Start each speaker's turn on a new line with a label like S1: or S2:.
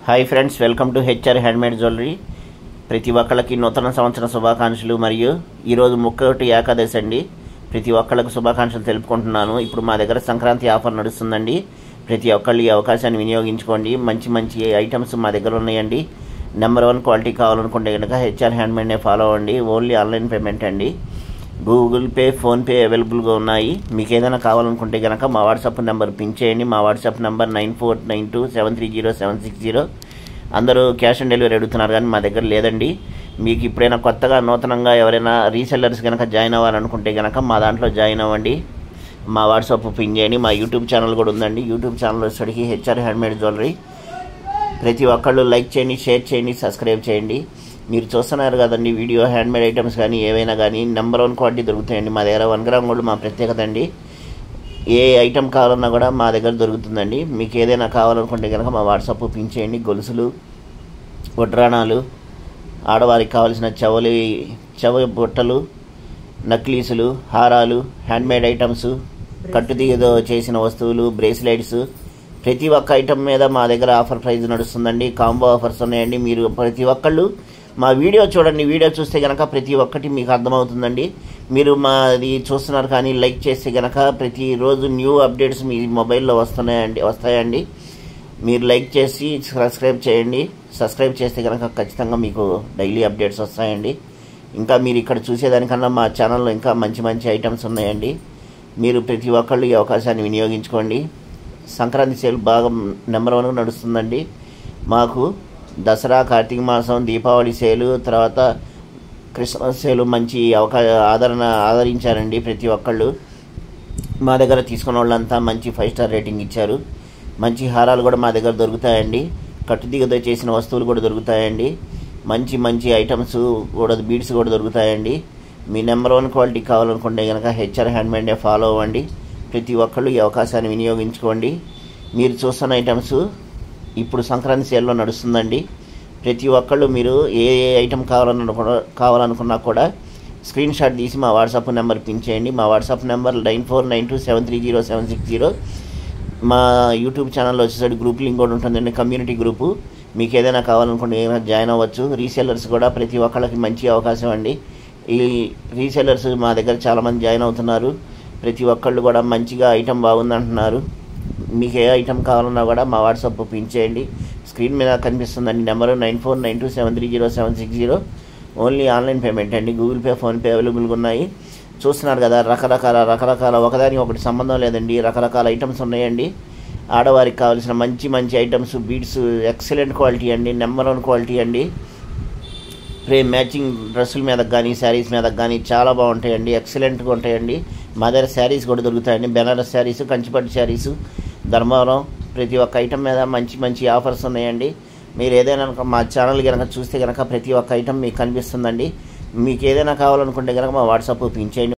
S1: Hi friends, welcome to HR handmade jewellery. ప్రతి ఒక్కళ్ళకి నూతన సంవత్సర శుభాకాంక్షలు. మరియు ఈరోజు 31 ఏకాదశి అండి. ప్రతి ఒక్కళ్ళకి శుభాకాంక్షలు తెలుపుకుంటున్నాను. ఇప్పుడు మా దగ్గర సంక్రాంతి ఆఫర్ నడుస్తుందండి. ప్రతి ఒక్కళ్ళు ఈ అవకాశాన్ని వినియోగించుకోండి. మంచి మంచి ఐటమ్స్ మా దగ్గర ఉన్నాయండి. నెంబర్ 1 క్వాలిటీ కావాలనుకుంటే కనుక హెచ్ఆర్ హ్యాండ్మేడ్నే ఫాలో అవ్వండి. ఓన్లీ ఆన్లైన్ పేమెంట్ అండి. గూగుల్ పే, ఫోన్పే అవైలబుల్గా ఉన్నాయి. మీకు ఏదైనా కావాలనుకుంటే కనుక మా వాట్సాప్ నెంబర్ పిన్ చేయండి. మా వాట్సాప్ నెంబర్ 9492730760. అందరూ క్యాష్ ఆన్ డెలివరీ అడుగుతున్నారు, కానీ మా దగ్గర లేదండి. మీకు ఇప్పుడైనా కొత్తగా నూతనంగా ఎవరైనా రీసెల్లర్స్ కనుక జాయిన్ అవ్వాలనుకుంటే కనుక మా దాంట్లో జాయిన్ అవ్వండి. మా వాట్సాప్ పిన్ చేయండి. మా యూట్యూబ్ ఛానల్ కూడా ఉందండి. యూట్యూబ్ ఛానల్ వచ్చేసరికి హెచ్ఆర్ హ్యాండ్మేడ్ జ్యువెలరీ. ప్రతి ఒక్కళ్ళు లైక్ చేయండి, షేర్ చేయండి, సబ్స్క్రైబ్ చేయండి. మీరు చూస్తున్నారు కదండి వీడియో. హ్యాండ్మేడ్ ఐటమ్స్ కానీ ఏవైనా కానీ నెంబర్ 1 క్వాలిటీ దొరుకుతాయండి. మా దగ్గర 1 గ్రామ్ గోల్డ్ మా ప్రత్యేకత అండి. ఏ ఐటమ్ కావాలన్నా కూడా మా దగ్గర దొరుకుతుందండి. మీకు ఏదైనా కావాలనుకుంటే కనుక మా వాట్సాప్ పిన్ చేయండి. గొలుసులు, వడ్రాణాలు, ఆడవారికి కావాల్సిన చెవ బుట్టలు, నక్లీసులు, హారాలు, హ్యాండ్మేడ్ ఐటమ్స్, కట్టుదిగతో చేసిన వస్తువులు, బ్రేస్లెట్స్, ప్రతి ఒక్క ఐటమ్ మీద మా దగ్గర ఆఫర్ ప్రైజ్ నడుస్తుందండి. కాంబో ఆఫర్స్ ఉన్నాయండి. మీరు ప్రతి ఒక్కళ్ళు మా వీడియో చూడండి. వీడియో చూస్తే కనుక ప్రతి ఒక్కటి మీకు అర్థమవుతుందండి. మీరు మాది చూస్తున్నారు కానీ లైక్ చేస్తే కనుక ప్రతిరోజు న్యూ అప్డేట్స్ మీ మొబైల్లో వస్తాయండి. మీరు లైక్ చేసి సబ్స్క్రైబ్ చేయండి. సబ్స్క్రైబ్ చేస్తే కనుక ఖచ్చితంగా మీకు డైలీ అప్డేట్స్ వస్తాయండి. ఇంకా మీరు ఇక్కడ చూసేదానికన్నా మా ఛానల్లో ఇంకా మంచి మంచి ఐటమ్స్ ఉన్నాయండి. మీరు ప్రతి ఒక్కళ్ళు ఈ అవకాశాన్ని వినియోగించుకోండి. సంక్రాంతి సేల్ బాగా నెంబర్ 1 నడుస్తుందండి. మాకు దసరా, కార్తీక మాసం, దీపావళి సేలు, తర్వాత క్రిస్మస్ సేలు మంచి ఆదరించారండి. ప్రతి ఒక్కళ్ళు మా దగ్గర తీసుకున్న వాళ్ళంతా మంచి 5 స్టార్ రేటింగ్ ఇచ్చారు. మంచి హారాలు కూడా మా దగ్గర దొరుకుతాయండి. కట్టుదిగతో చేసిన వస్తువులు కూడా దొరుకుతాయండి. మంచి మంచి ఐటమ్స్ కూడా, బీడ్స్ కూడా దొరుకుతాయండి. మీ నెంబర్ 1 క్వాలిటీ కావాలనుకుంటే కనుక హెచ్ఆర్ హ్యాండ్మేడ్నే ఫాలో అవ్వండి. ప్రతి ఒక్కళ్ళు ఈ అవకాశాన్ని వినియోగించుకోండి. మీరు చూస్తున్న ఐటమ్స్ ఇప్పుడు సంక్రాంతి సేల్లో నడుస్తుందండి. ప్రతి ఒక్కళ్ళు మీరు ఏ ఐటమ్ కావాలనుకున్నా కూడా స్క్రీన్ షాట్ తీసి మా వాట్సాప్ నెంబర్ పిన్ చేయండి. మా వాట్సాప్ నెంబర్ 9492730760. మా యూట్యూబ్ ఛానల్లో వచ్చేసరికి గ్రూప్ లింక్ కూడా ఉంటుందండి, కమ్యూనిటీ గ్రూపు. మీకు ఏదైనా కావాలనుకుంటే ఏదైనా జాయిన్ అవ్వచ్చు. రీసెల్లర్స్ కూడా ప్రతి ఒక్కళ్ళకి మంచి అవకాశం అండి. ఈ రీసెల్లర్స్ మా దగ్గర చాలామంది జాయిన్ అవుతున్నారు. ప్రతి ఒక్కళ్ళు కూడా మంచిగా ఐటమ్ బాగుందంటున్నారు. మీకు ఏ ఐటమ్ కావాలన్నా కూడా మా వాట్సాప్ పిన్ చేయండి. స్క్రీన్ మీద కనిపిస్తుందండి నెంబరు 9492730760. ఓన్లీ ఆన్లైన్ పేమెంట్ అండి. గూగుల్ పే, ఫోన్పే అవైలబుల్గా ఉన్నాయి. చూస్తున్నారు కదా, రకరకాల ఒకదానికి ఒకటి సంబంధం లేదండి. రకరకాల ఐటమ్స్ ఉన్నాయండి. ఆడవారికి కావాల్సిన మంచి మంచి ఐటమ్స్, బీడ్స్ ఎక్సలెంట్ క్వాలిటీ అండి. నెంబర్ 1 క్వాలిటీ అండి. మ్యాచింగ్ డ్రెస్సుల మీద కానీ శారీస్ మీద కానీ చాలా బాగుంటాయండి. ఎక్సలెంట్గా ఉంటాయండి. మా దగ్గర శారీస్ కూడా దొరుకుతాయండి. బెనారస్ శారీస్, కంచిపట్టు శారీసు, ధర్మవరం, ప్రతి ఒక్క ఐటమ్ మీద మంచి మంచి ఆఫర్స్ ఉన్నాయండి. మీరు ఏదైనా మా ఛానల్ కనుక చూస్తే కనుక ప్రతి ఒక్క ఐటమ్ మీకు కనిపిస్తుందండి. మీకు ఏదైనా కావాలనుకుంటే కనుక మా వాట్సాప్ పిన్ చేయండి.